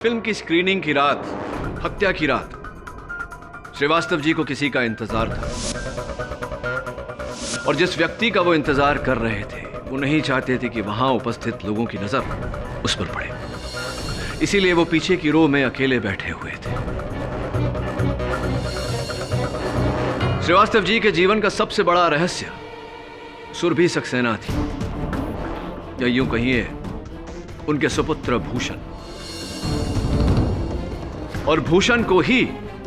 Film की screening की रात, हत्या की रात, श्रीवास्तव जी को किसी का इंतजार था और जिस व्यक्ति का वो इंतजार कर रहे थे वो नहीं चाहते थे कि वहां उपस्थित लोगों की नजर उस पर पड़े। इसीलिए वो पीछे की रो में अकेले बैठे हुए थे। श्रीवास्तव जी के जीवन का सबसे बड़ा रहस्य सुरभि सक्सेना थी, या यूं कहिए उनके सुपुत्र भूषण। और भूषण को ही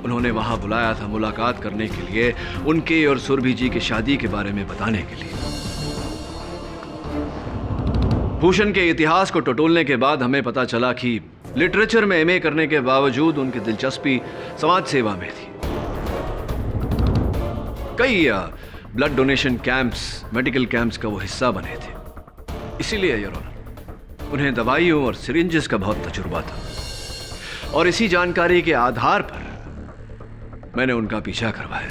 उन्होंने वहां बुलाया था मुलाकात करने के लिए, उनके और सुरभि जी की शादी के बारे में बताने के लिए। भूषण के इतिहास को टटोलने के बाद हमें पता चला कि लिटरेचर में एमए करने के बावजूद उनकी दिलचस्पी समाज सेवा में थी। कई blood donation camps, medical camps का वो हिस्सा बने थे। इसीलिए योर ऑनर, उन्हें दवाइयों और सिरिंजेस का बहुत तजुर्बा था और इसी जानकारी के आधार पर मैंने उनका पीछा करवाया।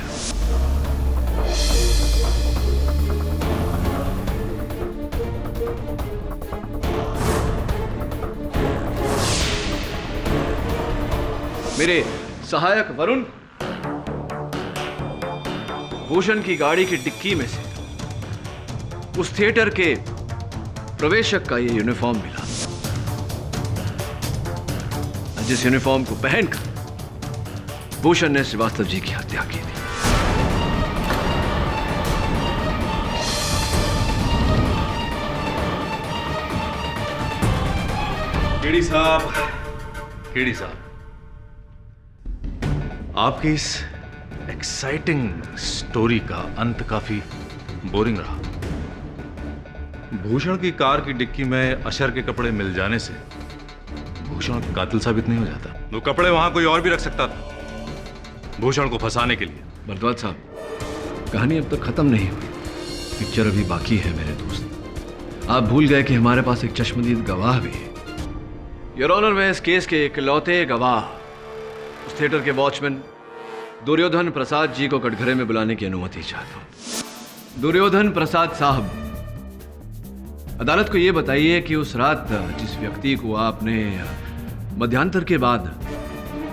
मेरे सहायक वरुण भूषण की गाड़ी की डिक्की में से उस थिएटर के प्रवेशक का ये यूनिफॉर्म मिला, जिस यूनिफॉर्म को पहनकर भूषण ने श्रीवास्तव जी की हत्या की थी। केडी साहब, आपकी इस एक्साइटिंग स्टोरी का अंत काफी बोरिंग रहा। भूषण की कार की डिक्की में अशर के कपड़े मिल जाने से भूषण कातिल साबित नहीं हो जाता। वो कपड़े वहां कोई और भी रख सकता था भूषण को फंसाने के लिए। भरद्वाज साहब, कहानी अब तक खत्म नहीं हुई, पिक्चर अभी बाकी है मेरे दोस्त। आप भूल गए कि हमारे पास एक चश्मदीद गवाह भी है। योर ऑनर, मैं इस केस के इकलौते गवाह उस थिएटर के वॉचमैन दुर्योधन प्रसाद जी को कटघरे में बुलाने की अनुमति चाहता हूं। दुर्योधन प्रसाद साहब, अदालत को यह बताइए कि उस रात जिस व्यक्ति को आपने मध्यांतर के बाद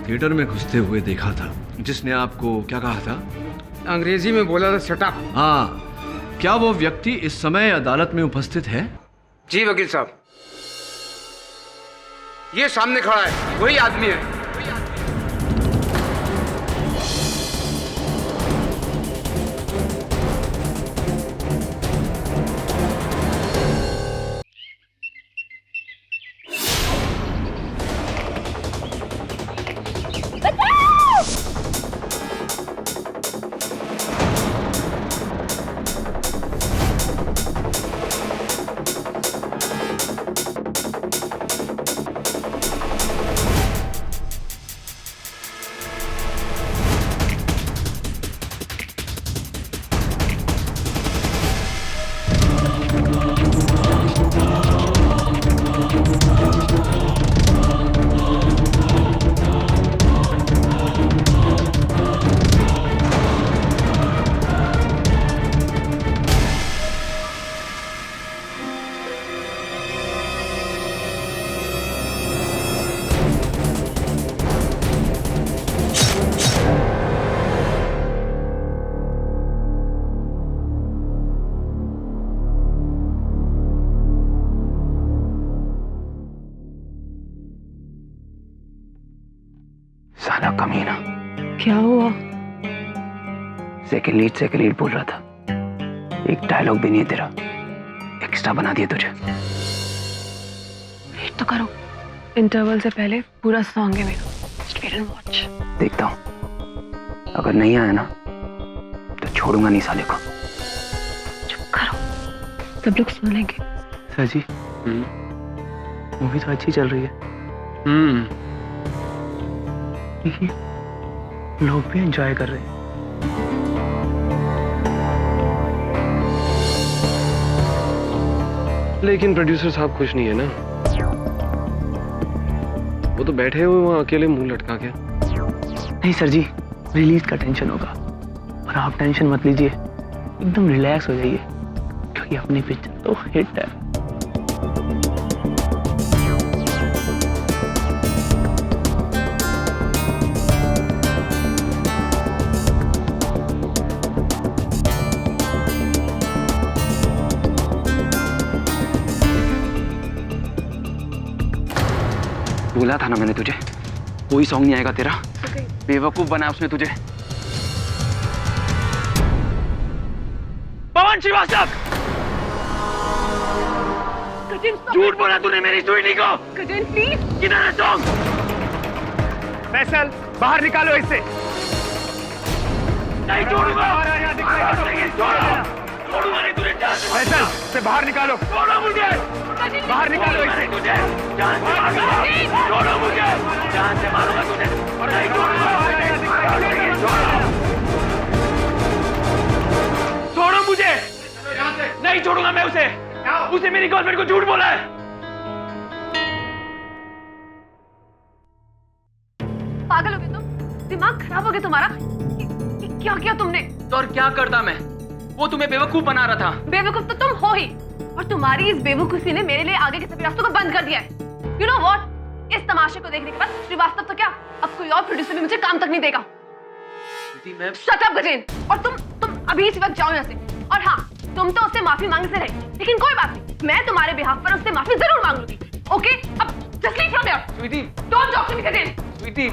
थिएटर में घुसते हुए देखा था, जिसने आपको क्या कहा था? अंग्रेजी में बोला था शट अप। हाँ, क्या वो व्यक्ति इस समय अदालत में उपस्थित है? जी वकील साहब, ये सामने खड़ा है, वही आदमी है। साला कमीना। क्या हुआ? सेकंड लीड बोल रहा था, एक डायलॉग भी नहीं है तेरा, एक्स्ट्रा बना दिया तुझे। वेट तो करो, इंटरवल से पहले पूरा सॉन्ग है मेरा। Wait and watch. देखता हूं, अगर नहीं आया ना तो छोड़ूंगा नहीं साले को। चुप करो, सब लोग सुन लेंगे। सर जी, मूवी तो अच्छी चल रही है। लोग भी एंजॉय कर रहे हैं। लेकिन प्रोड्यूसर साहब खुश नहीं है ना, वो तो बैठे हुए वहां अकेले मुंह लटका के। नहीं सर जी, रिलीज का टेंशन होगा और आप टेंशन मत लीजिए, एकदम रिलैक्स हो जाइए क्योंकि अपनी पिक्चर तो हिट है। बोला था ना मैंने तुझे, कोई सॉन्ग नहीं आएगा तेरा। बेवकूफ बनाया उसने तुझे। पवन श्रीवास्तव, झूठ बोला तूने मेरी स्वीटी को। गजेन प्लीज। किधर है सॉन्ग? फैसल बाहर निकालो इससे। नहीं छोड़ूंगा। छोड़ूंगा नहीं तुझे। फैसल से बाहर निकालो। छोड़ो मुझे। बाहर निकालो इसे। तुझे जान से मारूंगा। छोड़ो मुझे। जान से मारूंगा तुझे। नहीं छोड़ूंगा। छोड़ो मुझे। नहीं छोड़ूंगा मैं उसे। उसे मेरी गर्लफ्रेंड को झूठ बोला है। पागल हो गए तुम? दिमाग खराब हो गया तुम्हारा? क्या किया तुमने? तो और क्या करता मैं? वो तुम्हें बेवकूफ बना रहा था। बेवकूफ तो तुम हो ही, और तुम्हारी इस बेवकूफी ने मेरे लिए आगे के सभी रास्तों को बंद कर दिया है। You know what? इस तमाशे को देखने के बाद श्रीवास्तव तो क्या, अब कोई और प्रोड्यूसर भी मुझे काम तक नहीं देगा। मैं शट अप गजेन, और तुम अभी इसी वक्त जाओ यहाँ से। और हाँ, तुम तो उससे माफी मांगने से रहे, लेकिन कोई बात नहीं, मैं तुम्हारे बिहाफ पर उससे माफी जरूर मांग लूंगी। ओके, अब just leave from here. Sweety, don't talk to me Gajen. Sweety.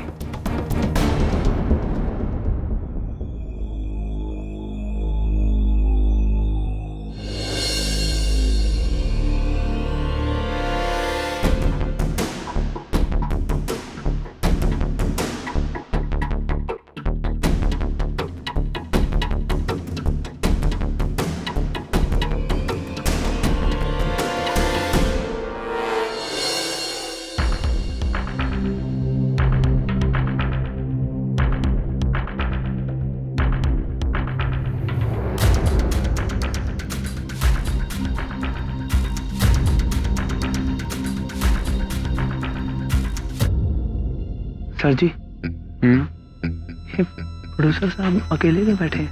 Sir ji, ये प्रोड्यूसर साहब अकेले क्यों बैठे हैं?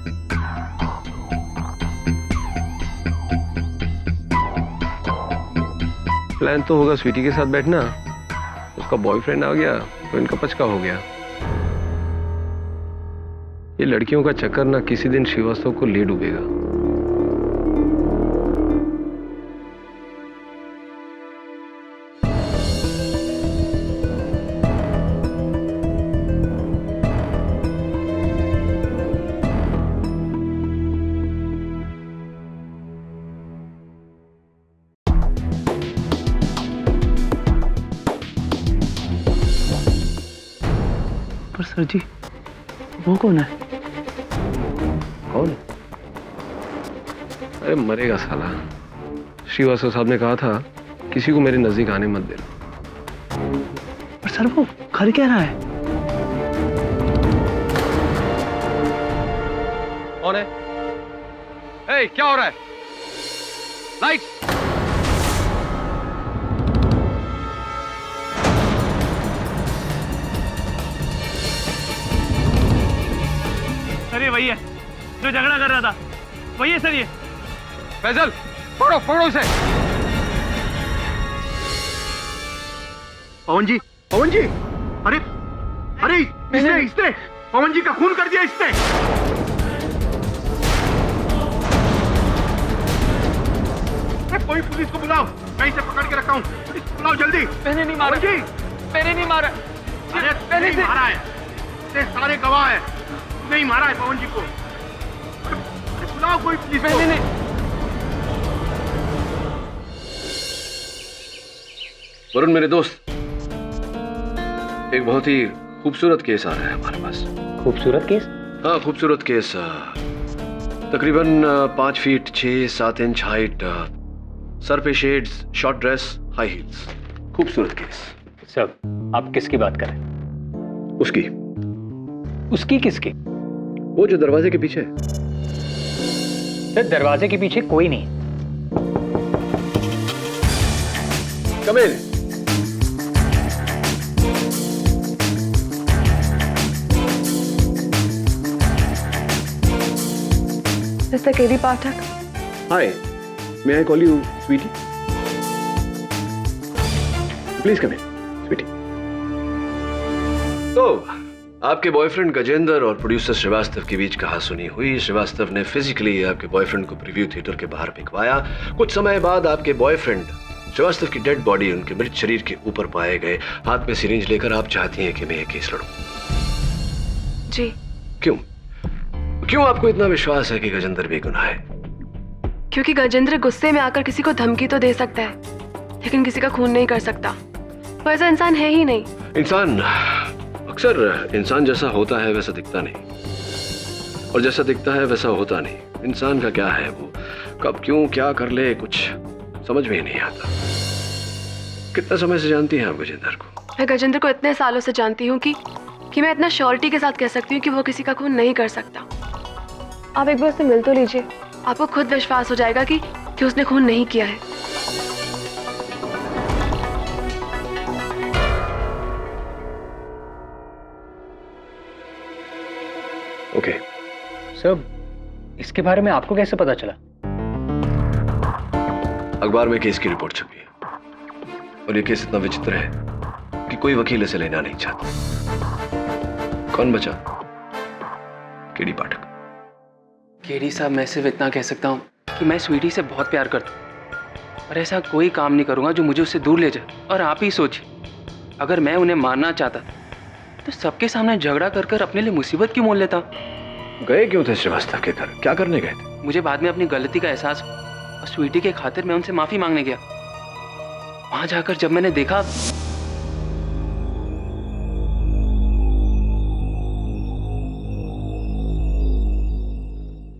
प्लान तो होगा स्वीटी के साथ बैठना, उसका बॉयफ्रेंड आ गया तो इनका पचका हो गया। ये लड़कियों का चक्कर ना किसी दिन श्रीवास्तव को ले डूबेगा। पर सर जी, वो कौन है? कौन? अरे मरेगा साला। श्रीवास्तव साहब ने कहा था किसी को मेरे नजदीक आने मत देना। पर सर वो कर क्या रहा है? कौन है? ए, क्या हो रहा है? लाइट। सर ये वही है जो झगड़ा कर रहा था, वही है सर ये। फैसल पकड़ो पकड़ो इसे। पवन जी, पवन जी, अरे अरे इसने पवन जी का खून कर दिया इसने। कोई पुलिस को बुलाओ, मैं इसे पकड़ के रखा हूँ। पुलिस को बुलाओ जल्दी। मैंने नहीं मारा जी, मैंने नहीं मारा। अरे पहले से मारा है, ये सारे गवाह है। नहीं मारा है पवन जी को। बुलाओ कोई पुलिस को। मैंने नहीं। वरुण मेरे दोस्त, एक बहुत ही खूबसूरत केस आ रहा है हमारे पास। खूबसूरत केस? हाँ खूबसूरत केस, तकरीबन 5 फीट 6-7 इंच हाइट, सर पे shades, short dress, high heels. खूबसूरत केस। सर आप किसकी बात कर रहे हैं? उसकी उसकी किसकी? वो जो दरवाजे के पीछे है। सर दरवाजे के पीछे कोई नहीं। Come in. Mister KD Pathak. Hi, may I call you Sweety? Please come in Sweety. तो आपके बॉयफ्रेंड गजेंद्र और प्रोड्यूसर श्रीवास्तव के बीच कहासुनी हुई। श्रीवास्तव ने फिजिकली आपके बॉयफ्रेंड को प्रीव्यू थिएटर के बाहर भिखवाया। कुछ समय बाद आपके बॉयफ्रेंड श्रीवास्तव की डेड बॉडी उनके मृत शरीर के ऊपर पाए गए, हाथ में सिरिंज लेकर आप चाहती हैं कि मैं ये केस लड़ूं? जी। क्यों? क्यों आपको इतना विश्वास है कि गजेंद्र बेगुनाह है? क्योंकि गजेंद्र गुस्से में आकर किसी को धमकी तो दे सकता है, लेकिन किसी का खून नहीं कर सकता। वो ऐसा इंसान है ही नहीं। इंसान अक्सर इंसान जैसा होता है वैसा दिखता नहीं, और जैसा दिखता है वैसा होता नहीं। इंसान का क्या है, वो कब क्यों क्या कर ले कुछ समझ में ही नहीं आता। कितना समय से जानती हैं आप गजेंद्र को? मैं गजेंद्र को इतने सालों से जानती हूँ कि मैं इतना श्योरिटी के साथ कह सकती हूँ कि वो किसी का खून नहीं कर सकता। आप एक बार उससे मिल तो लीजिए, आपको खुद विश्वास हो जाएगा कि उसने खून नहीं किया है। ओके। सर, इसके बारे में आपको कैसे पता चला? अखबार में केस की रिपोर्ट छपी है, और ये केस इतना विचित्र है कि कोई वकील इसे लेना नहीं चाहता। कौन बचा? केडी पाठक। केडी साहब, मैं सिर्फ इतना कह सकता हूँ कि मैं स्वीटी से बहुत प्यार करता हूँ, और ऐसा कोई काम नहीं करूँगा जो मुझे उससे दूर ले जाए। और आप ही सोचिए, अगर मैं उन्हें मारना चाहता था तो सबके सामने झगड़ा कर कर अपने लिए मुसीबत क्यों मोल लेता? गए क्यों थे श्रीवास्तव के घर? क्या करने गए थे? मुझे बाद में अपनी गलती का एहसास हुआ, और स्वीटी के खातिर मैं उनसे माफी मांगने गया। वहां जाकर जब मैंने देखा,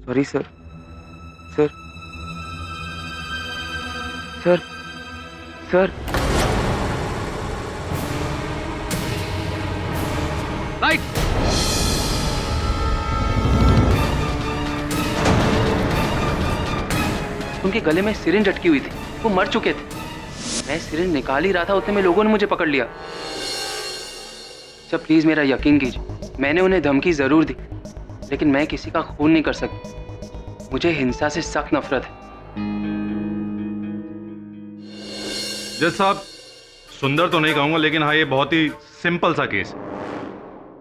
sorry sir, sir, sir, sir, light. उनके गले में सिरिंज अटकी हुई थी, वो मर चुके थे। मैं सिरिंज निकाल ही रहा था, उतने में लोगों ने मुझे पकड़ लिया। सर प्लीज मेरा यकीन कीजिए, मैंने उन्हें धमकी जरूर दी, लेकिन मैं किसी का खून नहीं कर सकती। मुझे हिंसा से सख्त नफरत है। जज साहब, सुंदर तो नहीं कहूंगा, लेकिन हाँ ये बहुत ही सिंपल सा केस है।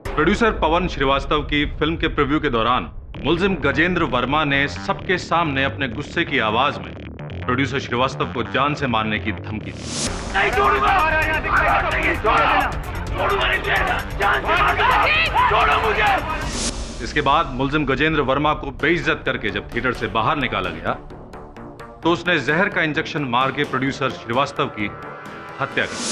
प्रोड्यूसर पवन श्रीवास्तव की फिल्म के प्रीव्यू के दौरान मुलजिम गजेंद्र वर्मा ने सबके सामने अपने गुस्से की आवाज में प्रोड्यूसर श्रीवास्तव को जान से मारने की धमकी दी। इसके बाद मुलजिम गजेंद्र वर्मा को बेइज्जत करके जब थिएटर से बाहर निकाला गया तो उसने जहर का इंजेक्शन मार के प्रोड्यूसर श्रीवास्तव की हत्या कर दी।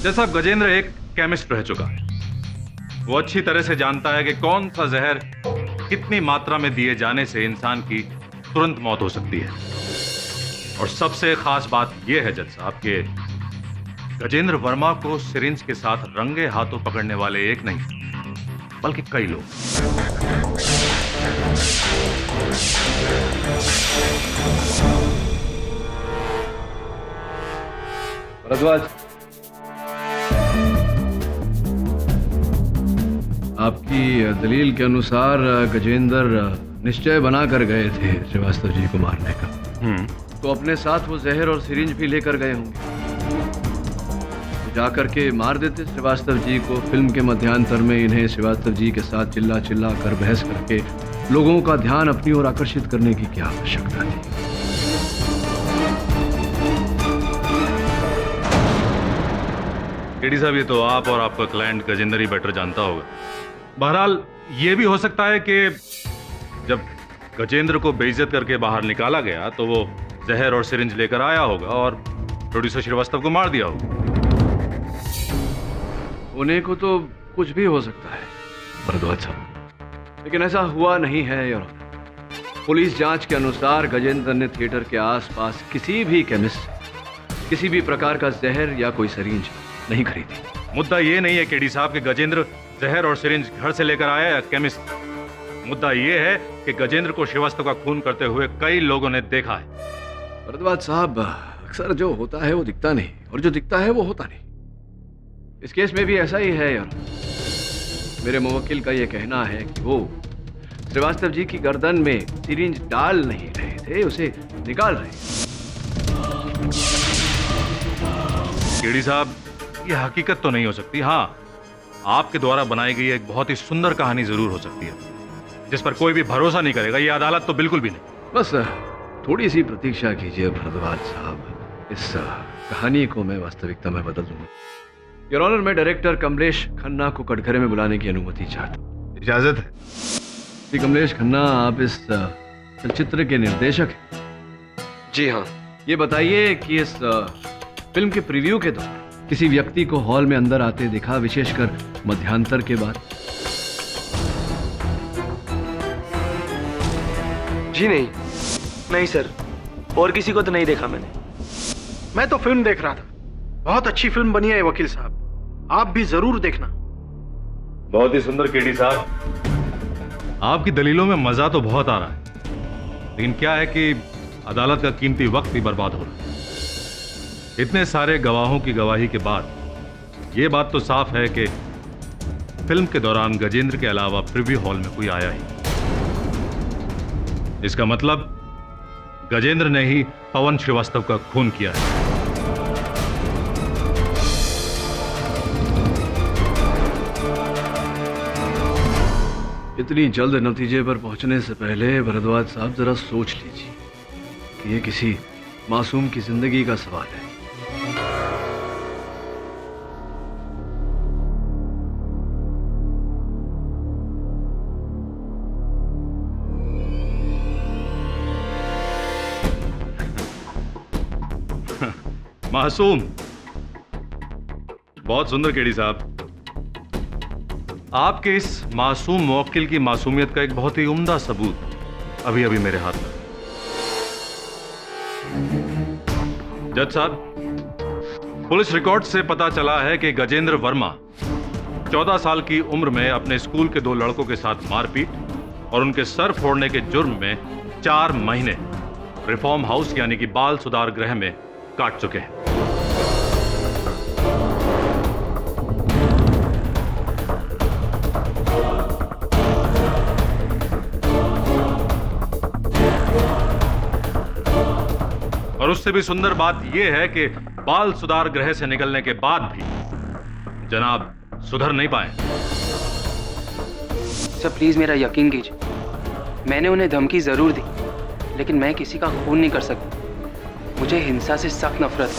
जैसा गजेंद्र एक केमिस्ट रह चुका है, वो अच्छी तरह से जानता है कि कौन सा जहर कितनी मात्रा में दिए जाने से इंसान की तुरंत मौत हो सकती है। और सबसे खास बात यह है जज साहब कि गजेंद्र वर्मा को सिरिंज के साथ रंगे हाथों पकड़ने वाले एक नहीं बल्कि कई लोग। भरद्वाज, आपकी दलील के अनुसार गजेंद्र निश्चय बना कर गए थे श्रीवास्तव जी को मारने का। तो अपने साथ वो जहर और सिरिंज भी लेकर गए होंगे, तो जाकर के मार देते श्रीवास्तव जी को। फिल्म के मध्यांतर में इन्हें श्रीवास्तव जी के साथ चिल्ला चिल्ला कर बहस करके लोगों का ध्यान अपनी ओर आकर्षित करने की क्या आवश्यकता थी? केडी साहब, ये तो आप और आपका क्लाइंट गजेंद्र ही बेटर जानता होगा। बहरहाल ये भी हो सकता है कि जब गजेंद्र को बेइज्जत करके बाहर निकाला गया तो वो जहर और सिरिंज लेकर आया होगा और प्रोड्यूसर श्रीवास्तव को मार दिया होगा। होने को तो कुछ भी हो सकता है भरद्वाज साहब, लेकिन ऐसा हुआ नहीं है यार। पुलिस जांच के अनुसार गजेंद्र ने थिएटर के आसपास किसी भी केमिस्ट किसी भी प्रकार का जहर या कोई सिरिंज नहीं खरीदी। मुद्दा ये नहीं है केडी साहब कि गजेंद्र जहर और सिरिंज घर से लेकर आया या केमिस्ट। मुद्दा ये है कि गजेंद्र को श्रीवास्तव का खून करते हुए कई लोगों ने देखा है। भरद्वाज साहब, अक्सर जो होता है वो दिखता नहीं, और जो दिखता है वो होता नहीं। इस केस में भी ऐसा ही है यार। मेरे मुवक्किल का ये कहना है कि वो श्रीवास्तव जी की गर्दन में सिरिंज डाल नहीं रहे थे, उसे निकाल रहे थे। केडी साहब, ये हकीकत तो नहीं हो सकती। हाँ, आपके द्वारा बनाई गई एक बहुत ही सुंदर कहानी जरूर हो सकती है जिस पर कोई भी भरोसा नहीं करेगा। ये अदालत तो बिल्कुल भी नहीं। बस थोड़ी सी प्रतीक्षा कीजिए भारद्वाज साहब, इस कहानी को मैं वास्तविकता में बदल दूंगा। योर ऑनर, मैं डायरेक्टर कमलेश खन्ना को कटघरे में बुलाने की अनुमति चाहता हूँ। इजाजत है? श्री कमलेश खन्ना, आप इस चलचित्र के निर्देशक हैं। जी हाँ। ये बताइए कि इस फिल्म के प्रीव्यू के दौरान किसी व्यक्ति को हॉल में अंदर आते दिखा, विशेषकर मध्यांतर के बाद? जी नहीं सर, और किसी को तो नहीं देखा मैंने। मैं तो फिल्म देख रहा था। बहुत अच्छी फिल्म बनी है वकील साहब, आप भी जरूर देखना। बहुत ही सुंदर केडी साहब, आपकी दलीलों में मजा तो बहुत आ रहा है, लेकिन क्या है कि अदालत का कीमती वक्त भी बर्बाद हो रहा है। इतने सारे गवाहों की गवाही के बाद यह बात तो साफ है कि फिल्म के दौरान गजेंद्र के अलावा प्रीव्यू हॉल में कोई आया ही। इसका मतलब गजेंद्र ने ही पवन श्रीवास्तव का खून किया है। इतनी जल्द नतीजे पर पहुंचने से पहले भारद्वाज साहब जरा सोच लीजिए कि ये किसी मासूम की जिंदगी का सवाल है। मासूम, बहुत सुंदर केडी साहब। आपके इस मासूम मुवक्किल की मासूमियत का एक बहुत ही उम्दा सबूत अभी अभी मेरे हाथ में। जज साहब, पुलिस रिकॉर्ड से पता चला है कि गजेंद्र वर्मा 14 साल की उम्र में अपने स्कूल के 2 लड़कों के साथ मारपीट और उनके सर फोड़ने के जुर्म में 4 महीने रिफॉर्म हाउस यानी कि बाल सुधार गृह में काट चुके हैं। और उससे भी सुंदर बात यह है कि बाल सुधार गृह से निकलने के बाद भी जनाब सुधर नहीं पाए। सर प्लीज मेरा यकीन कीजिए, मैंने उन्हें धमकी जरूर दी, लेकिन मैं किसी का खून नहीं कर सकता। मुझे हिंसा से सख्त नफरत है।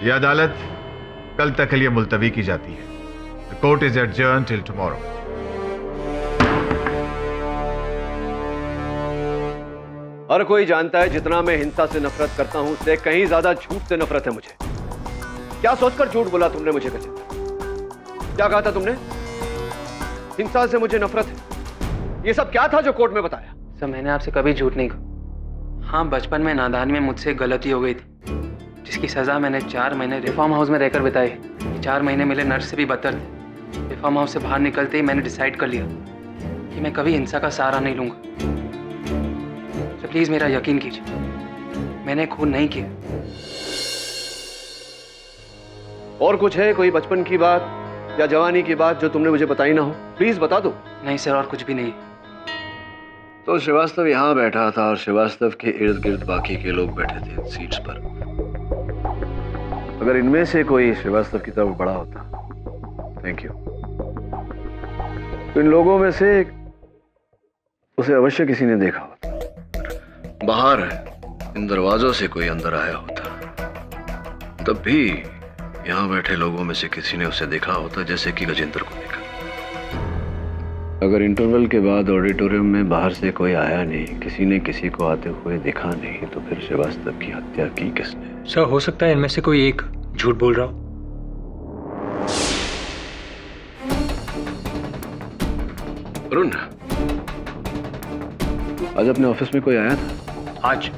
यह अदालत कल तक के लिए मुलतवी की जाती है। The court is adjourned till tomorrow. हर कोई जानता है जितना मैं हिंसा से नफरत करता हूं, उससे कहीं ज्यादा झूठ से नफरत है मुझे। क्या सोचकर झूठ बोला तुमने मुझे गजेंद्र? क्या कहा था तुमने? हिंसा से मुझे नफरत है। ये सब क्या था जो कोर्ट में बताया? सर मैंने आपसे कभी झूठ नहीं कहा। हाँ, बचपन में नादान में मुझसे गलती हो गई थी, जिसकी सजा मैंने 4 महीने रिफॉर्म हाउस में रहकर बिताए। 4 महीने मिले नर्स से भी बदतर थे। रिफॉर्म हाउस से बाहर निकलते ही मैंने डिसाइड कर लिया कि मैं कभी हिंसा का सहारा नहीं लूंगा। तो प्लीज मेरा यकीन कीजिए, मैंने खून नहीं किया। और कुछ है, कोई बचपन की बात या जवानी की बात जो तुमने मुझे बताई ना हो? प्लीज बता दो। नहीं सर, और कुछ भी नहीं। तो श्रीवास्तव यहाँ बैठा था और श्रीवास्तव के इर्द गिर्द बाकी के लोग बैठे थे इन सीट्स पर। अगर इनमें से कोई श्रीवास्तव की तरफ बड़ा होता, थैंक यू, तो इन लोगों में से उसे अवश्य किसी ने देखा होता। बाहर इन दरवाजों से कोई अंदर आया होता, तब भी यहाँ बैठे लोगों में से किसी ने उसे देखा होता, जैसे कि गजेंद्र को देखा। अगर इंटरवल के बाद ऑडिटोरियम में बाहर से कोई आया नहीं, किसी ने किसी को आते हुए देखा नहीं, तो फिर श्रीवास्तव की हत्या की किसने? सर हो सकता है इनमें से कोई एक झूठ बोल रहा हो। अरुण, आज अपने ऑफिस में कोई आया था? आज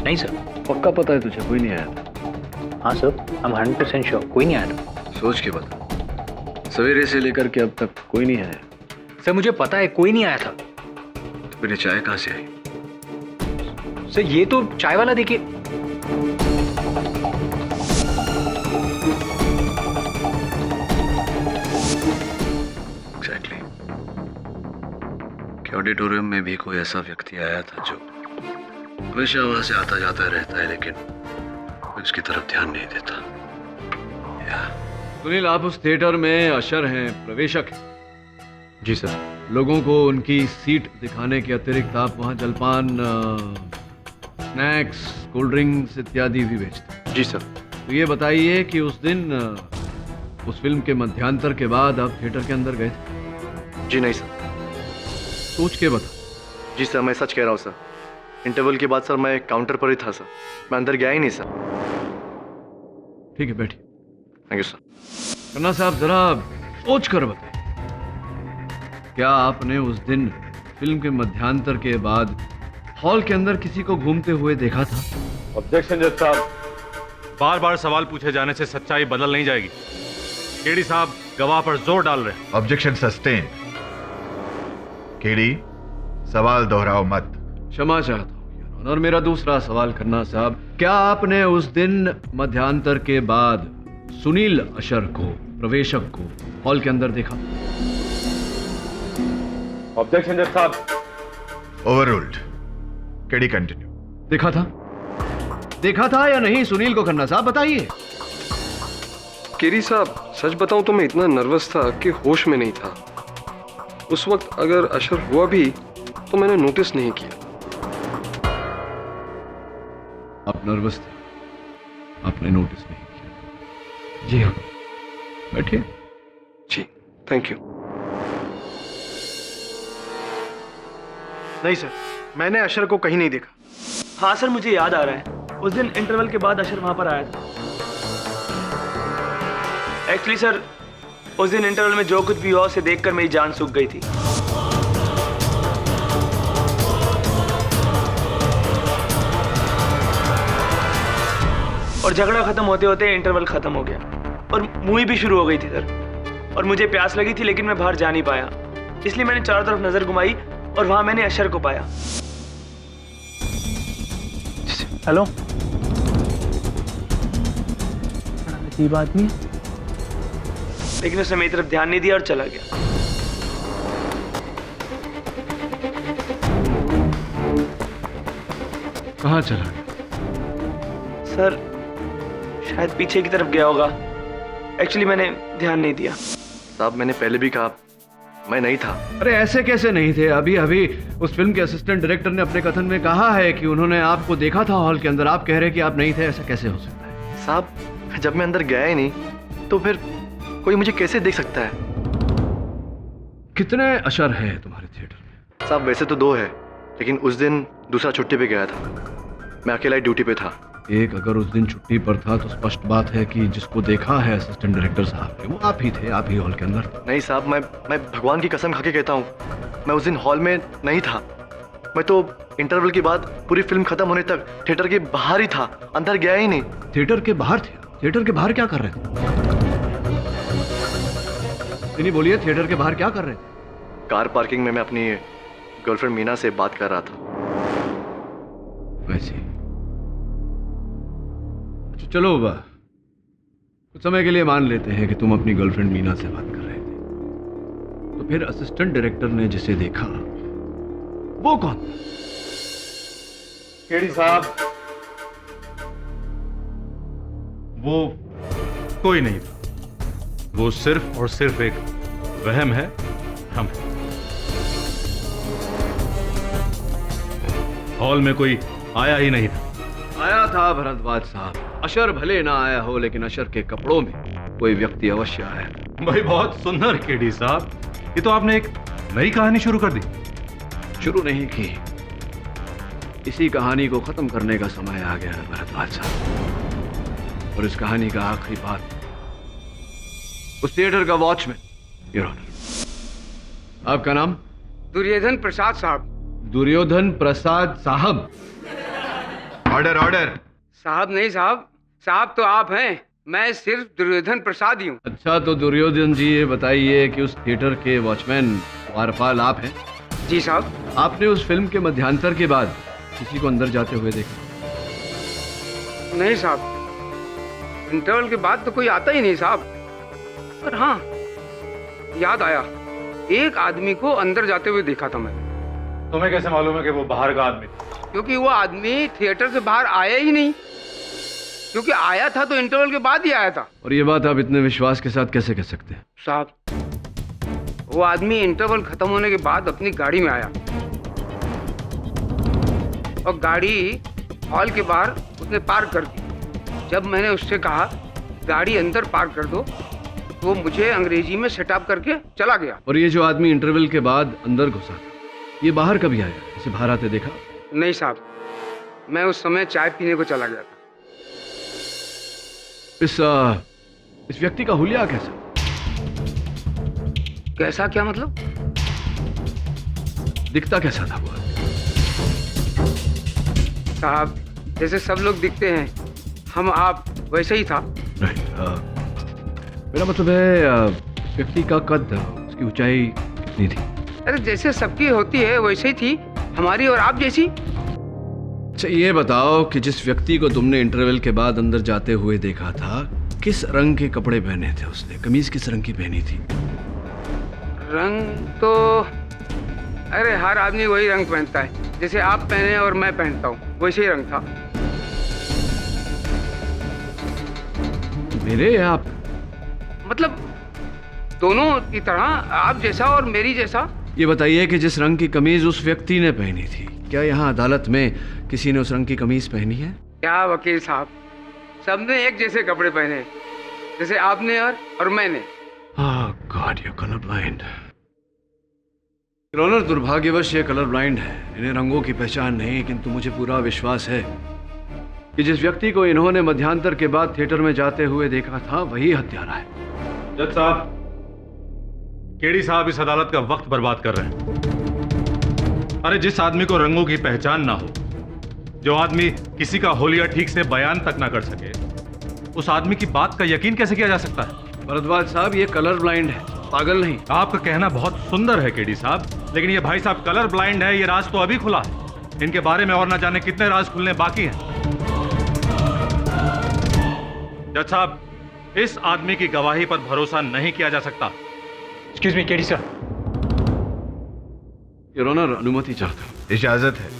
नहीं सर। पक्का पता है तुझे कोई नहीं आया था? हाँ सर, हम 100% श्योर कोई नहीं आया था। सोच के बता, सवेरे से लेकर के अब तक कोई नहीं आया? सर मुझे पता है कोई नहीं आया था। तो फिर ये चाय कहाँ से आई? सर ये तो चाय वाला देखिए। एग्जैक्टली। कि ऑडिटोरियम में भी कोई ऐसा व्यक्ति आया था जो हमेशा वहां से आता जाता रहता है, लेकिन उसकी तरफ ध्यान नहीं देता। सुनील, आप उस थिएटर में अशर हैं, प्रवेशक हैं। जी सर। लोगों को उनकी सीट दिखाने के अतिरिक्त आप वहाँ जलपान, स्नैक्स, कोल्ड ड्रिंक्स इत्यादि भी बेचते हैं। जी सर। तो ये बताइए कि उस दिन उस फिल्म के मध्यांतर के बाद आप थिएटर के अंदर गए थे? जी नहीं सर। सोच के बता। जी सर, मैं सच कह रहा हूँ सर। इंटरवल के बाद सर मैं काउंटर पर ही था सर, मैं अंदर गया ही नहीं सर। ठीक है, बैठिए। Thank you sir. खन्ना साहब, जरा सोच कर बताइए, क्या आपने उस दिन फिल्म के मध्यांतर के बाद हॉल के अंदर किसी को घूमते हुए देखा था? ऑब्जेक्शन जज साहब, बार बार सवाल पूछे जाने से सच्चाई बदल नहीं जाएगी। केडी साहब गवाह पर जोर डाल रहे हैं। Objection sustain. केडी, सवाल दोहराओ मत। क्षमा चाहता हूँ योर ऑनर। और मेरा दूसरा सवाल, खन्ना साहब, क्या आपने उस दिन मध्यांतर के बाद सुनील अशर को, प्रवेशक को, हॉल के अंदर देखा? ऑब्जेक्शन जज साहब। ओवररूल्ड। KD continue. देखा था? देखा था या नहीं सुनील को? खन्ना साहब बताइए। केरी साहब, सच बताऊं तो मैं इतना नर्वस था कि होश में नहीं था। उस वक्त अगर अशर हुआ भी तो मैंने नोटिस नहीं किया। आप नर्वस थे, आपने नोटिस नहीं किया। जी हाँ, बैठिए। जी, थैंक यू। नहीं सर, मैंने अशर को कहीं नहीं देखा। हाँ सर, मुझे याद आ रहा है, उस दिन इंटरवल के बाद अशर वहां पर आया था। एक्चुअली सर, उस दिन इंटरवल में जो कुछ भी हुआ उसे देखकर मेरी जान सूख गई थी। और झगड़ा खत्म होते होते इंटरवल खत्म हो गया और मूवी भी शुरू हो गई थी सर। और मुझे प्यास लगी थी लेकिन मैं बाहर जा नहीं पाया, इसलिए मैंने चारों तरफ नजर घुमाई और वहां मैंने अशर को पाया। हेलो, अजीब आदमी, लेकिन उसने मेरी तरफ ध्यान नहीं दिया और चला गया। कहाँ चला गया? सर, शायद पीछे की तरफ गया होगा। एक्चुअली मैंने ध्यान नहीं दिया। साहब, मैंने पहले भी कहा मैं नहीं था। अरे ऐसे कैसे नहीं थे? अभी अभी उस फिल्म के असिस्टेंट डायरेक्टर ने अपने कथन में कहा है कि उन्होंने आपको देखा था हॉल के अंदर। आप कह रहे हैं कि आप नहीं थे, ऐसा कैसे हो सकता है? साहब, जब मैं अंदर गया ही नहीं तो फिर कोई मुझे कैसे देख सकता है? कितने अशर है तुम्हारे थिएटर में? साहब, वैसे तो 2 है, लेकिन उस दिन दूसरा छुट्टी पे गया था, मैं अकेला ही ड्यूटी पे था। एक अगर उस दिन छुट्टी पर था तो स्पष्ट बात है कि जिसको देखा है असिस्टेंट डायरेक्टर साहब ने, वो आप ही थे, आप ही हॉल के अंदर थे। नहीं साहब, मैं भगवान की कसम खा के कहता हूँ, मैं उस दिन हॉल में नहीं था। मैं तो इंटरवल के बाद पूरी फिल्म खत्म होने तक थिएटर के बाहर ही था, अंदर गया ही नहीं। थिएटर के बाहर थे? थिएटर के बाहर क्या कर रहे थे? नहीं बोलिए, थिएटर के बाहर क्या कर रहे थे? कार पार्किंग में मैं अपनी गर्लफ्रेंड मीना से बात कर रहा था। वैसे चलो कुछ समय के लिए मान लेते हैं कि तुम अपनी गर्लफ्रेंड मीना से बात कर रहे थे, तो फिर असिस्टेंट डायरेक्टर ने जिसे देखा वो कौन था? केडी साहब, वो कोई नहीं था। वो सिर्फ और सिर्फ एक वहम है, भ्रम है। हॉल में कोई आया ही नहीं था। आया था भरद्वाज साहब। अशर भले ना आया हो, लेकिन अशर के कपड़ों में कोई व्यक्ति अवश्य आया। भाई बहुत सुंदर केडी साहब, ये तो आपने एक नई कहानी शुरू कर दी। शुरू नहीं की, इसी कहानी को खत्म करने का समय आ गया है भरद्वाज साहब। और इस कहानी का आखिरी पार्ट उस थिएटर का वॉचमैन, योर ऑनर। आपका नाम? दुर्योधन प्रसाद साहब। दुर्योधन प्रसाद साहब। Order order. साहब नहीं साहब, साहब तो आप हैं, मैं सिर्फ दुर्योधन प्रसाद ही हूँ। अच्छा, तो दुर्योधन जी ये बताइए कि उस थिएटर के वॉचमैन वारपाल आप हैं? जी साहब। आपने उस फिल्म के मध्यांतर के बाद किसी को अंदर जाते हुए देखा? नहीं साहब, इंटरवल के बाद तो कोई आता ही नहीं साहब। पर हाँ, याद आया, एक आदमी को अंदर जाते हुए देखा था मैंने। तुम्हें कैसे मालूम है कि वो बाहर का आदमी था? क्योंकि वो आदमी थिएटर से बाहर आया ही नहीं। क्योंकि आया था तो इंटरवल के बाद ही आया था। और ये बात आप इतने विश्वास के साथ कैसे कह सकते हैं? साहब, वो आदमी इंटरवल खत्म होने के बाद अपनी गाड़ी में आया और गाड़ी हॉल के बाहर उसने पार्क कर दी। जब मैंने उससे कहा गाड़ी अंदर पार्क कर दो तो वो मुझे अंग्रेजी में सेटअप करके चला गया। और ये जो आदमी इंटरवल के बाद अंदर घुसा था, ये बाहर कभी आया? इसे बाहर आते देखा? नहीं साहब, मैं उस समय चाय पीने को चला गया था। इस व्यक्ति का हुलिया कैसा? कैसा क्या मतलब? दिखता कैसा था वो? साहब, जैसे सब लोग दिखते हैं, हम आप वैसे ही था। नहीं, मेरा मतलब है व्यक्ति का कद, उसकी ऊंचाई कितनी थी? अरे जैसे सबकी होती है वैसे ही थी, हमारी और आप जैसी। अच्छा ये बताओ कि जिस व्यक्ति को तुमने इंटरवल के बाद अंदर जाते हुए देखा था, किस रंग के कपड़े पहने थे उसने? कमीज किस रंग की पहनी थी? रंग तो अरे हर आदमी वही रंग पहनता है, जैसे आप पहने और मैं पहनता हूँ, वैसे ही रंग था। मेरे या आप? मतलब दोनों की तरह, आप जैसा और मेरी जैसा। ये बताइए कि जिस रंग की कमीज उस व्यक्ति ने पहनी थी, क्या यहाँ अदालत में किसी ने उस रंग की कमीज पहनी है? क्या वकील साहब, सबने एक जैसे कपड़े पहने, जैसे आपने और मैंने। Oh God, you're color blind. Your honour, दुर्भाग्यवश ये कलर ब्लाइंड है, इन्हें रंगों की पहचान नहीं, किंतु मुझे पूरा विश्वास है कि जिस व्यक्ति को इन्होंने मध्यांतर के बाद थिएटर में जाते हुए देखा था वही हत्यारा है। जज साहब, केडी साहब इस अदालत का वक्त बर्बाद कर रहे हैं। अरे जिस आदमी को रंगों की पहचान ना हो, जो आदमी किसी का होलिया ठीक से बयान तक ना कर सके, उस आदमी की बात का यकीन कैसे किया जा सकता है? भरद्वाज साहब, ये कलर ब्लाइंड है, पागल नहीं। आपका कहना बहुत सुंदर है केडी साहब, लेकिन ये भाई साहब कलर ब्लाइंड है, ये राज तो अभी खुला है। इनके बारे में और ना जाने कितने राज खुलने बाकी हैं। जज साहब, इस आदमी की गवाही पर भरोसा नहीं किया जा सकता। Excuse me KD sir. Your honour, अनुमति चाहता हूं। इजाजत है।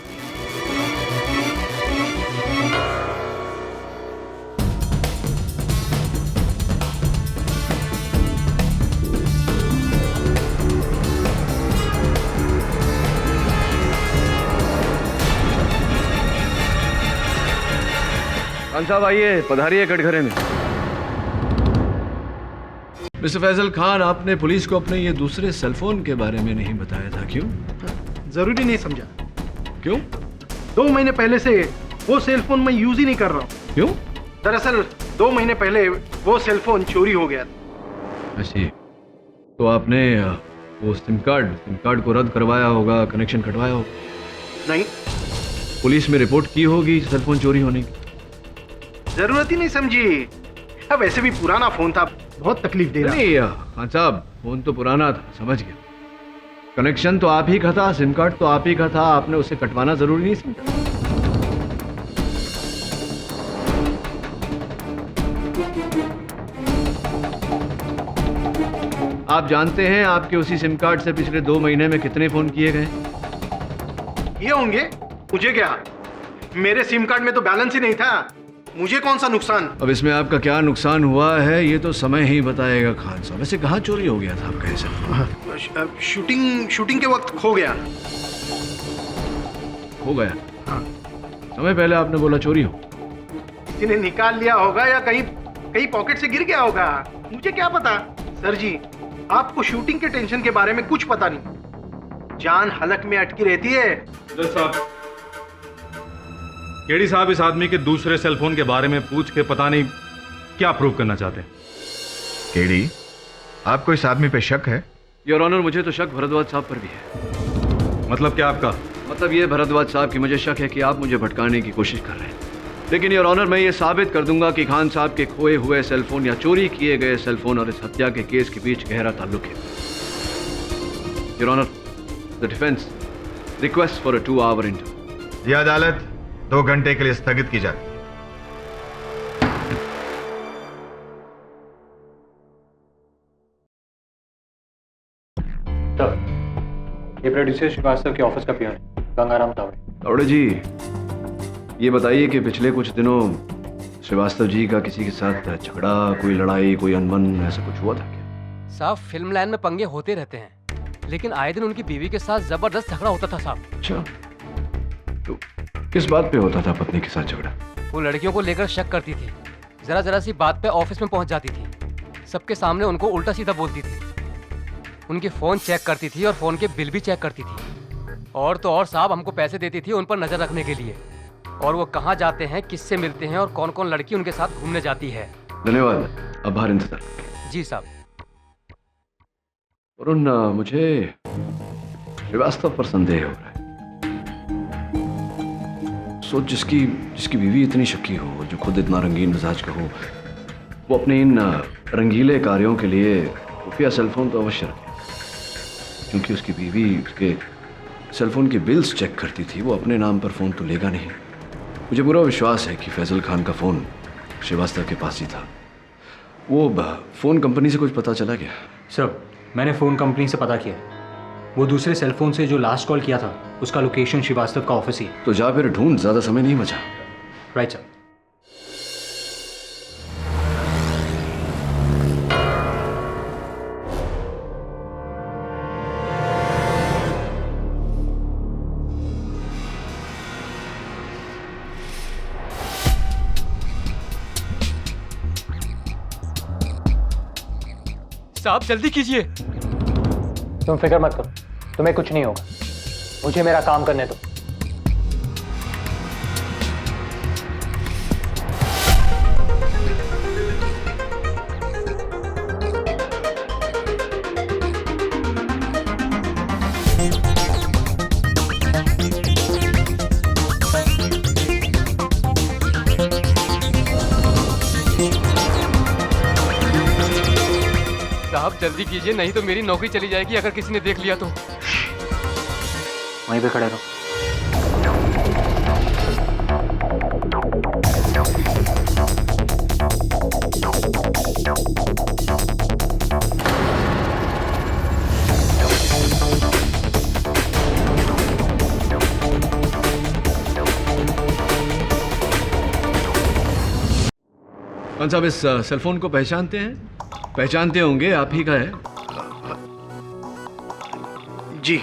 खान साहब आइए, पधारिए कटघरे में। मिस्टर फैजल खान, आपने पुलिस को अपने ये दूसरे सेलफोन के बारे में नहीं बताया था, क्यों? जरूरी नहीं समझा। क्यों? 2 महीने पहले से वो सेलफोन मैं यूज ही नहीं कर रहा हूँ। क्यों? दरअसल 2 महीने पहले वो सेलफोन चोरी हो गया था। ऐसी तो आपने वो सिम कार्ड को रद्द करवाया होगा, कनेक्शन कटवाया होगा? नहीं। पुलिस में रिपोर्ट की होगी सेलफोन चोरी होने की? जरूरत ही नहीं समझी। अब वैसे भी पुराना फोन था, बहुत तकलीफ दे रहा। नहीं खान साहब, फोन तो पुराना था, समझ गया। कनेक्शन तो आप ही का था, सिम कार्ड तो आप ही का था, आपने उसे कटवाना जरूरी नहीं समझा? आप जानते हैं आपके उसी सिम कार्ड से पिछले 2 महीने में कितने फोन किए गए? ये होंगे, मुझे क्या, मेरे सिम कार्ड में तो बैलेंस ही नहीं था, मुझे कौन सा नुकसान। अब इसमें आपका क्या नुकसान हुआ है ये तो समय ही बताएगा खान साहब। वैसे कहाँ चोरी हो गया था आपका ऐसा? शूटिंग के वक्त खो गया। हो गया? हाँ। समय पहले आपने बोला चोरी हो। किसी ने निकाल लिया होगा या कहीं पॉकेट से गिर गया होगा, मुझे क्या पता। सर जी, आपको शूटिंग के टेंशन के बारे में कुछ पता नहीं, जान हलक में अटकी रहती है। केडी साहब इस आदमी के दूसरे सेलफोन के बारे में पूछ के पता नहीं क्या प्रूव करना चाहते हैं। केडी, आपको इस आदमी पे शक है? योर ऑनर, मुझे तो शक भरद्वाज साहब पर भी है। मतलब क्या आपका? मतलब ये भरद्वाज साहब कि मुझे शक है कि आप मुझे भटकाने की कोशिश कर रहे हैं, लेकिन योर ऑनर मैं ये साबित कर दूंगा कि खान साहब के खोए हुए सेलफोन या चोरी किए गए सेलफोन और इस हत्या के केस के बीच गहरा ताल्लुक है। Your honour, the defence request for a 2-hour interview. यह अदालत 2 घंटे के लिए स्थगित की जाती है। ये प्रोड्यूसर श्रीवास्तव के ऑफिस का पियन है, गंगाराम तावड़े। तावड़े जी, ये बताइए कि पिछले कुछ दिनों श्रीवास्तव जी का किसी के साथ झगड़ा, कोई लड़ाई, कोई अनबन ऐसा कुछ हुआ था क्या? साहब फिल्म लाइन में पंगे होते रहते हैं, लेकिन आए दिन उनकी बीवी के साथ जबरदस्त झगड़ा होता था साहब। अच्छा, तो किस बात पे होता था पत्नी के साथ झगड़ा? वो लड़कियों को लेकर शक करती थी, जरा जरा सी बात पे ऑफिस में पहुंच जाती थी, सबके सामने उनको उल्टा सीधा बोलती थी, उनके फोन चेक करती थी और फोन के बिल भी चेक करती थी। और तो और साहब हमको पैसे देती थी उन पर नजर रखने के लिए, और वो कहाँ जाते हैं, किससे मिलते हैं और कौन कौन लड़की उनके साथ घूमने जाती है। धन्यवाद, अब बाहर इंतजार। जी साहब। वरुण, मुझे श्रीवास्तव पर संदेह हो रहा है। सोच, जिसकी बीवी इतनी शक्की हो, जो खुद इतना रंगीन मिजाज का हो, वो अपने इन रंगीले कार्यों के लिए खुफिया सेलफोन तो अवश्य रखे, क्योंकि उसकी बीवी उसके सेलफोन के बिल्स चेक करती थी। वो अपने नाम पर फ़ोन तो लेगा नहीं। मुझे पूरा विश्वास है कि फैजल खान का फ़ोन श्रीवास्तव के पास ही था। वो फ़ोन कंपनी से कुछ पता चला क्या? सर, मैंने फ़ोन कंपनी से पता किया, वो दूसरे सेलफोन से जो लास्ट कॉल किया था उसका लोकेशन श्रीवास्तव का ऑफिस ही। तो जा फिर ढूंढ, ज़्यादा समय नहीं बचा। Right sir. साहब जल्दी कीजिए। तुम फिक्र मत करो, तुम्हें कुछ नहीं होगा, मुझे मेरा काम करने दो। साहब जल्दी कीजिए, नहीं तो मेरी नौकरी चली जाएगी अगर किसी ने देख लिया तो। वहीं पे खड़े रहो। कौन साहब इस सेलफोन को पहचानते हैं? पहचानते होंगे, आप ही का है। जी।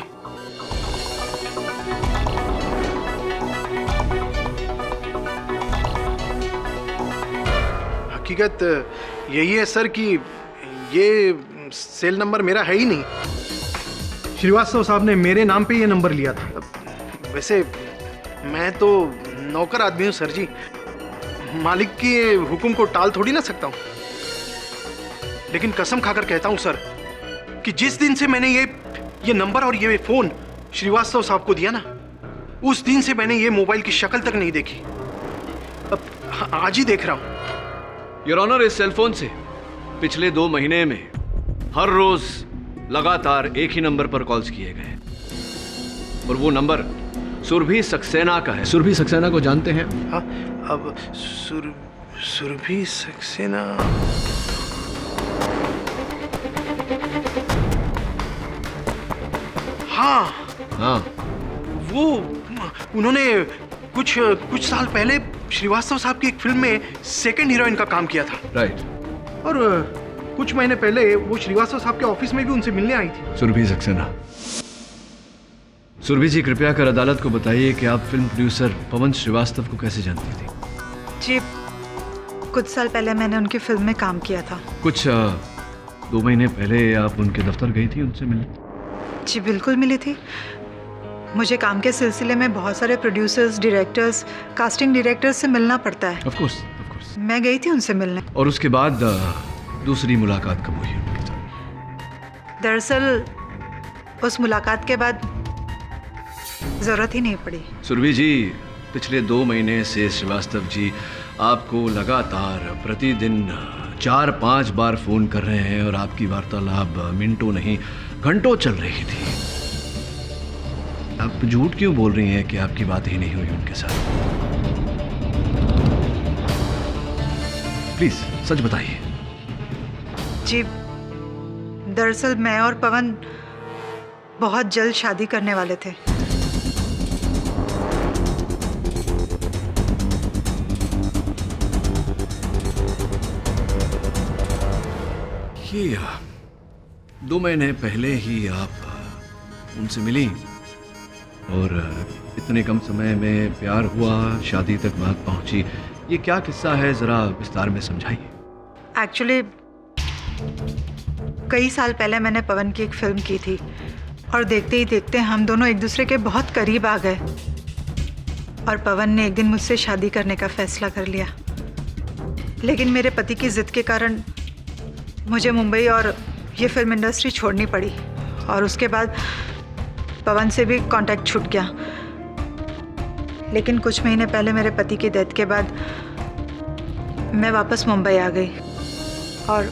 हकीकत यही है सर कि ये सेल नंबर मेरा है ही नहीं। श्रीवास्तव साहब ने मेरे नाम पे ये नंबर लिया था। वैसे मैं तो नौकर आदमी हूँ सर जी, मालिक के हुक्म को टाल थोड़ी ना सकता हूँ। लेकिन कसम खाकर कहता हूँ सर कि जिस दिन से मैंने ये नंबर और ये फोन श्रीवास्तव साहब को दिया ना, उस दिन से मैंने ये मोबाइल की शक्ल तक नहीं देखी। अब आज ही देख रहा हूँ। योर ऑनर, इस सेलफोन से पिछले 2 महीने में हर रोज लगातार एक ही नंबर पर कॉल्स किए गए, और वो नंबर सुरभि सक्सेना का है। सुरभि सक्सेना को जानते हैं? हाँ, अब सुरभि सक्सेना। हाँ, वो उन्होंने कुछ साल पहले श्रीवास्तव साहब की एक फिल्म में सेकंड हीरोइन का काम किया था। राइट। और कुछ महीने पहले वो श्रीवास्तव साहब के ऑफिस में भी उनसे मिलने आई थी। सुरभि सक्सेना। सुरभि जी, कृपया कर अदालत को बताइए कि आप फिल्म प्रोड्यूसर पवन श्रीवास्तव को कैसे जानती थी? जी, कुछ साल पहले मैंने उनकी फिल्म में काम किया था। कुछ 2 महीने पहले आप उनके दफ्तर गई थी उनसे मिलने? जी बिल्कुल मिली थी। मुझे काम के सिलसिले में बहुत सारे प्रोड्यूसर्स, डायरेक्टर्स, कास्टिंग डायरेक्टर्स से मिलना पड़ता है। Of course. मैं गई थी उनसे मिलने। और उसके बाद दूसरी मुलाकात कब हुई उनके साथ? दरअसल उस मुलाकात के बाद जरूरत ही नहीं पड़ी। सुरभि जी, पिछले 2 महीने से श्रीवास्तव जी आपको लगातार प्रतिदिन 4-5 बार फोन कर रहे हैं, और आपकी वार्तालाप मिनटों नहीं घंटों चल रही थी। आप झूठ क्यों बोल रही हैं कि आपकी बात ही नहीं हुई उनके साथ? प्लीज सच बताइए। जी, दरअसल मैं और पवन बहुत जल्द शादी करने वाले थे। देखिए 2 महीने पहले ही आप उनसे मिली और इतने कम समय में प्यार हुआ, शादी तक बात पहुंची। ये क्या किस्सा है, जरा विस्तार में समझाइए। एक्चुअली कई साल पहले मैंने पवन की एक फिल्म की थी और देखते ही देखते हम दोनों एक दूसरे के बहुत करीब आ गए और पवन ने एक दिन मुझसे शादी करने का फैसला कर लिया। लेकिन मेरे पति की जिद के कारण मुझे मुंबई और ये फिल्म इंडस्ट्री छोड़नी पड़ी और उसके बाद पवन से भी कांटेक्ट छूट गया। लेकिन कुछ महीने पहले मेरे पति की डेथ के बाद मैं वापस मुंबई आ गई और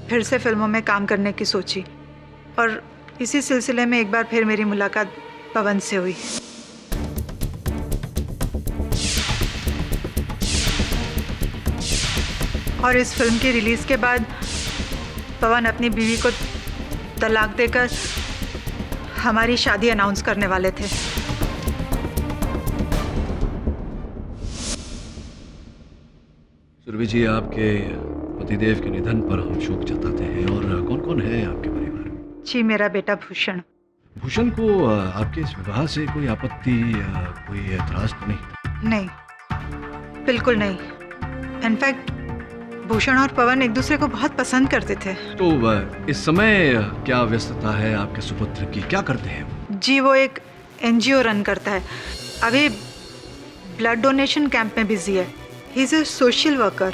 फिर से फिल्मों में काम करने की सोची और इसी सिलसिले में एक बार फिर मेरी मुलाकात पवन से हुई। और इस फिल्म की रिलीज के बाद पवन अपनी बीवी को तलाक देकर हमारी शादी अनाउंस करने वाले थे। सुरभि जी, आपके पतिदेव के निधन पर हम शोक जताते हैं। और कौन कौन है आपके परिवार में? जी, मेरा बेटा भूषण। भूषण को आपके इस विवाह से कोई आपत्ति या कोई एतराज तो नहीं? नहीं, बिल्कुल नहीं। इनफैक्ट भूषण और पवन एक दूसरे को बहुत पसंद करते थे। तो इस समय क्या व्यस्तता है आपके सुपुत्र की, क्या करते हैं? जी, वो एक NGO रन करता है। अभी ब्लड डोनेशन कैंप में बिजी है। He is a social worker.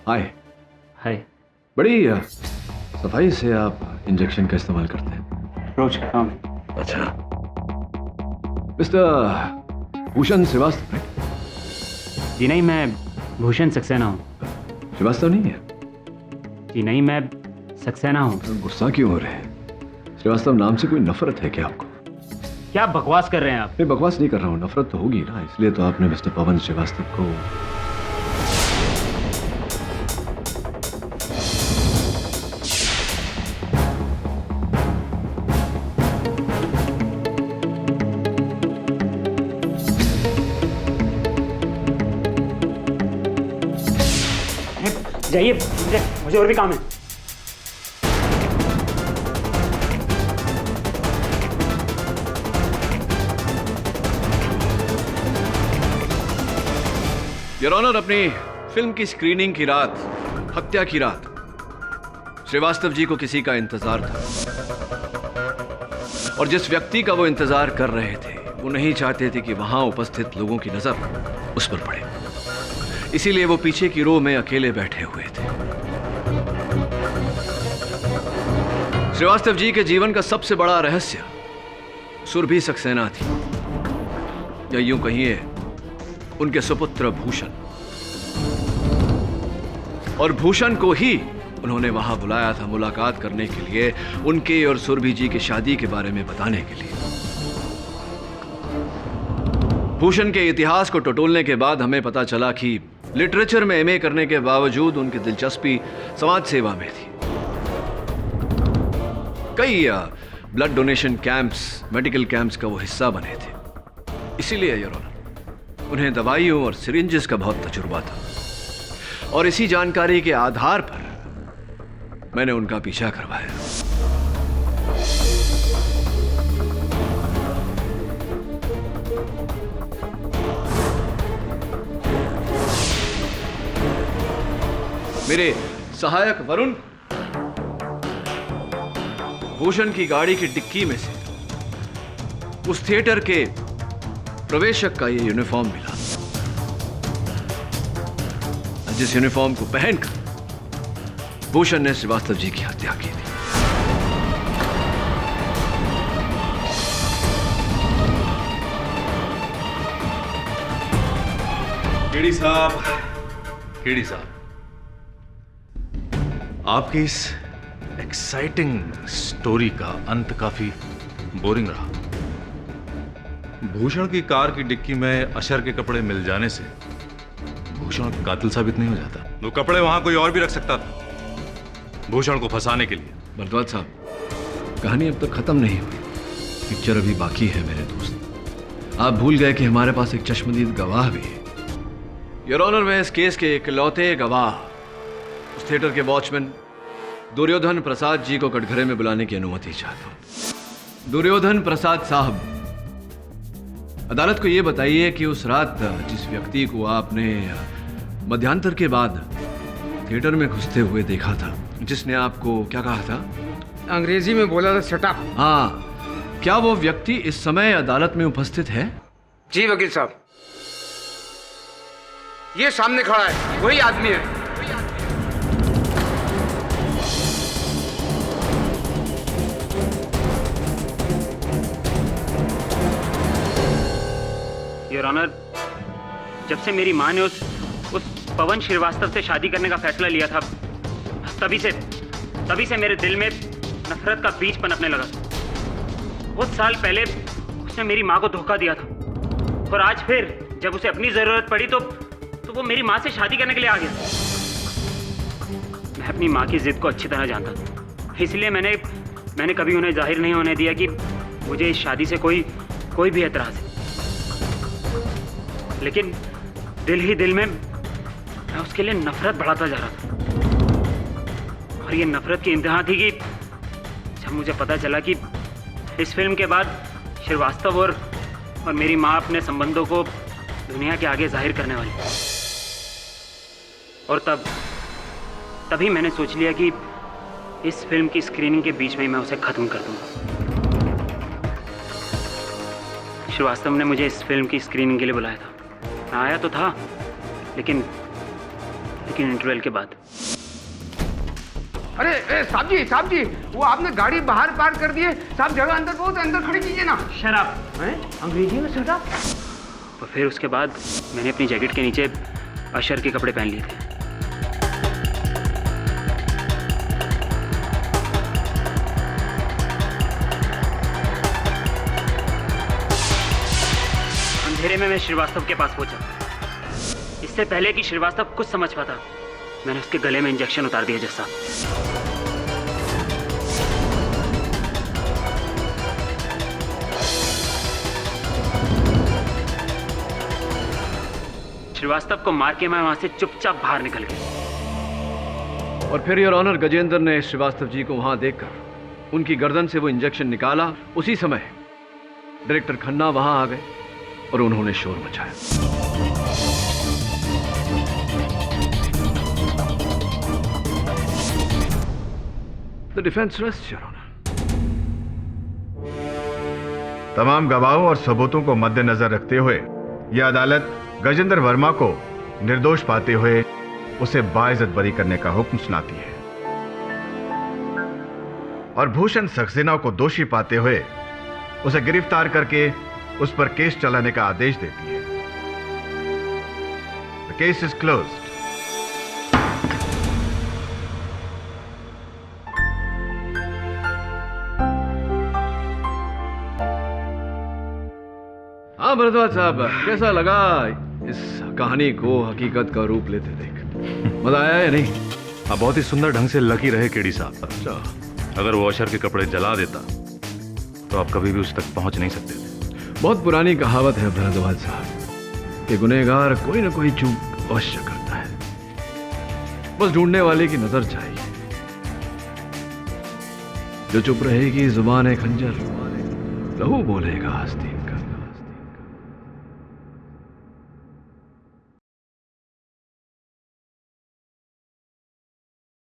Hi. Hi. बड़ी सफाई से आप इंजेक्शन का इस्तेमाल करते हैं। रोज का काम। अच्छा, मिस्टर भूषण श्रीवास्तव राइट? जी नहीं, मैं भूषण सक्सेना हूँ। श्रीवास्तव नहीं है? जी नहीं, मैं सक्सेना हूँ। गुस्सा क्यों हो रहे हैं? श्रीवास्तव नाम से कोई नफरत है क्या आपको? क्या बकवास कर रहे हैं आप? मैं बकवास नहीं कर रहा हूँ, नफरत तो होगी ना, इसलिए तो आपने मिस्टर पवन श्रीवास्तव को। जाइए, मुझे और भी काम है। योर ऑनर, अपनी फिल्म की स्क्रीनिंग की रात, हत्या की रात, श्रीवास्तव जी को किसी का इंतजार था और जिस व्यक्ति का वो इंतजार कर रहे थे वो नहीं चाहते थे कि वहां उपस्थित लोगों की नजर उस पर पड़े, इसीलिए वो पीछे की रो में अकेले बैठे हुए थे। श्रीवास्तव जी के जीवन का सबसे बड़ा रहस्य सुरभि सक्सेना थी, या यूं कहिए उनके सुपुत्र भूषण। और भूषण को ही उन्होंने वहां बुलाया था मुलाकात करने के लिए, उनके और सुरभि जी की शादी के बारे में बताने के लिए। भूषण के इतिहास को टटोलने के बाद हमें पता चला कि लिटरेचर में एमए करने के बावजूद उनकी दिलचस्पी समाज सेवा में थी। कई blood donation camps, medical camps का वो हिस्सा बने थे। इसीलिए योर ऑनर, उन्हें दवाइयों और सिरिंजेस का बहुत तजुर्बा था और इसी जानकारी के आधार पर मैंने उनका पीछा करवाया। मेरे सहायक वरुण भूषण की गाड़ी की डिक्की में से उस थिएटर के प्रवेशक का ये यूनिफॉर्म मिला, जिस यूनिफॉर्म को पहनकर भूषण ने श्रीवास्तव जी की हत्या की थी। केडी साहब, आपकी इस एक्साइटिंग स्टोरी का अंत काफी बोरिंग रहा। भूषण की कार की डिक्की में अशर के कपड़े मिल जाने से भूषण कातिल साबित नहीं हो जाता। वो कपड़े वहां कोई और भी रख सकता था भूषण को फंसाने के लिए। भरद्वाज साहब, कहानी अब तक खत्म नहीं हुई, पिक्चर अभी बाकी है मेरे दोस्त। आप भूल गए कि हमारे पास एक चश्मदीद गवाह भी है। योर ऑनर, मैं इस केस के इकलौते गवाह उस थिएटर के वॉचमैन दुर्योधन प्रसाद जी को कटघरे में बुलाने की अनुमति चाहता हूं। दुर्योधन प्रसाद साहब, अदालत को यह बताइए कि उस रात जिस व्यक्ति को आपने मध्यांतर के बाद थिएटर में घुसते हुए देखा था, जिसने आपको क्या कहा था? अंग्रेजी में बोला था शट अप। हाँ, क्या वो व्यक्ति इस समय अदालत में उपस्थित है? जी वकील साहब, ये सामने खड़ा है, वही आदमी है। योर ऑनर, जब से मेरी माँ ने उस पवन श्रीवास्तव से शादी करने का फैसला लिया था, तभी से मेरे दिल में नफरत का बीज पनपने लगा। कुछ साल पहले उसने मेरी माँ को धोखा दिया था और आज फिर जब उसे अपनी जरूरत पड़ी तो वो मेरी माँ से शादी करने के लिए आ गया। मैं अपनी माँ की जिद को अच्छी तरह जानता था, इसलिए मैंने कभी उन्हें जाहिर नहीं होने दिया कि मुझे इस शादी से कोई भी एतराज है। लेकिन दिल ही दिल में मैं उसके लिए नफरत बढ़ाता जा रहा था और ये नफरत की इंतहा थी कि जब मुझे पता चला कि इस फिल्म के बाद श्रीवास्तव और मेरी माँ अपने संबंधों को दुनिया के आगे जाहिर करने वाली, और तभी मैंने सोच लिया कि इस फिल्म की स्क्रीनिंग के बीच में ही मैं उसे खत्म कर दूंगा। श्रीवास्तव ने मुझे इस फिल्म की स्क्रीनिंग के लिए बुलाया था। मैं आया तो था, लेकिन इंटरवल के बाद। अरे साहब जी, वो आपने गाड़ी बाहर पार्क कर दी है। साहब, जगह अंदर बहुत, अंदर खड़ी कीजिए ना। शराब अंग्रेजी में शराब। और फिर उसके बाद मैंने अपनी जैकेट के नीचे अशर के कपड़े पहन लिए थे। अंधेरे में मैं श्रीवास्तव के पास पहुंचा। इससे पहले कि श्रीवास्तव कुछ समझ पाता, मैंने उसके गले में इंजेक्शन उतार दिया। जैसा श्रीवास्तव को मार के मैं वहां से चुपचाप बाहर निकल गया। और फिर योर ऑनर, गजेंद्र ने श्रीवास्तव जी को वहां देखकर उनकी गर्दन से वो इंजेक्शन निकाला। उसी समय डायरेक्टर खन्ना वहां आ गए और उन्होंने शोर मचाया। The defence rest your honour. तमाम गवाहों और सबूतों को मद्देनजर रखते हुए यह अदालत गजेंद्र वर्मा को निर्दोष पाते हुए उसे बाइज्जत बरी करने का हुक्म सुनाती है और भूषण सक्सेना को दोषी पाते हुए उसे गिरफ्तार करके उस पर केस चलाने का आदेश देती है। The case is closed. हाँ भरद्वाज साहब, कैसा लगा इस कहानी को हकीकत का रूप लेते देख मजा आया या नहीं? अब बहुत ही सुंदर ढंग से लकी रहे केडी साहब। अच्छा, अगर वो अशर के कपड़े जला देता तो आप कभी भी उस तक पहुंच नहीं सकते थे। बहुत पुरानी कहावत है भारद्वाज साहब कि गुनहगार कोई ना कोई चूक अवश्य करता है, बस ढूंढने वाले की नजर चाहिए। जो चुप रहेगी जुबान खंजर, लहू बोलेगा हस्ती।